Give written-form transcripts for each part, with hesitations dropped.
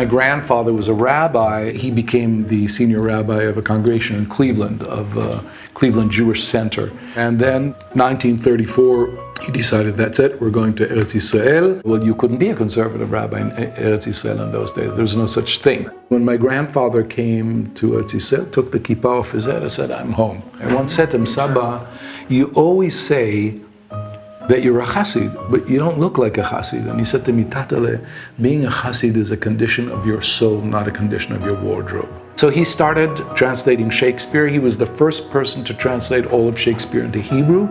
My grandfather was a rabbi. He became the senior rabbi of a congregation in Cleveland, of Cleveland Jewish Center. And then 1934, he decided, that's it, we're going to Eretz Yisrael. Well, you couldn't be a conservative rabbi in Eretz Yisrael in those days. There was no such thing. When my grandfather came to Eretz Yisrael, took the kippah off his head, I said, I'm home. I once said to him, Saba, you always say that you're a chassid, but you don't look like a chassid. And he said to me, Tatale, being a chassid is a condition of your soul, not a condition of your wardrobe. So he started translating Shakespeare. He was the first person to translate all of Shakespeare into Hebrew,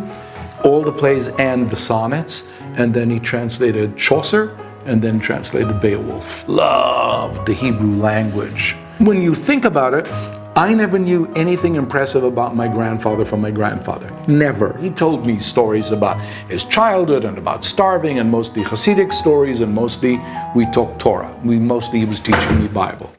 all the plays and the sonnets, and then he translated Chaucer, and then translated Beowulf. Loved the Hebrew language. When you think about it, I never knew anything impressive about my grandfather from my grandfather. Never. He told me stories about his childhood and about starving, and mostly Hasidic stories, and mostly we talked Torah. He was teaching me Bible.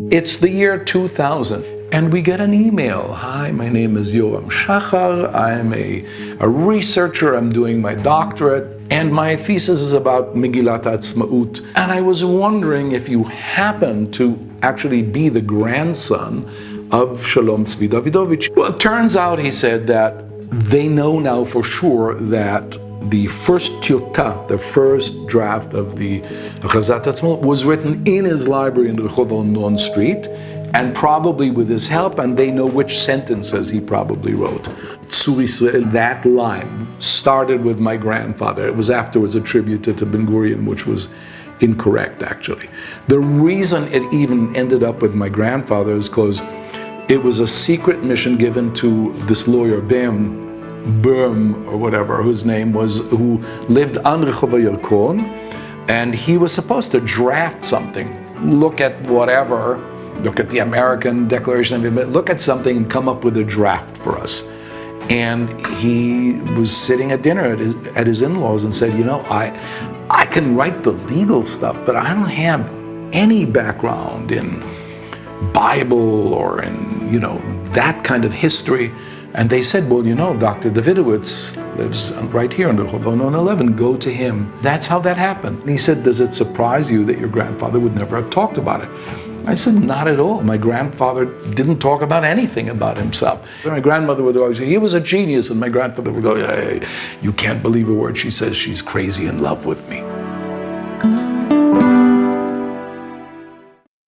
It's the year 2000. And we get an email. Hi, my name is Yoram Shachar. I'm a researcher. I'm doing my doctorate. And my thesis is about Migillat Ha'atzmaut. And I was wondering if you happen to actually be the grandson of Shalom Tzvi Davidovich. Well, it turns out, he said, that they know now for sure that the first tiyota, the first draft of the Achazat Ha'atzmaut, was written in his library in Rehov Non Street, and probably with his help, and they know which sentences he probably wrote. Tzur Yisrael, that line started with my grandfather. It was afterwards attributed to Ben Gurion, which was incorrect, actually. The reason it even ended up with my grandfather is because it was a secret mission given to this lawyer, Berm, or whatever his name was, who lived on Rehov Yarkon, and he was supposed to draft something. Look at whatever, look at the American Declaration of Independence, look at something and come up with a draft for us. And he was sitting at dinner at his in-laws and said, you know, I can write the legal stuff, but I don't have any background in Bible or in, you know, that kind of history. And they said, well, you know, Dr. Dawidowitz lives right here on the Rehov Non 11, go to him. That's how that happened. And he said, does it surprise you that your grandfather would never have talked about it? I said, not at all. My grandfather didn't talk about anything about himself. My grandmother would always say, he was a genius, and my grandfather would go, hey, you can't believe a word she says, she's crazy in love with me.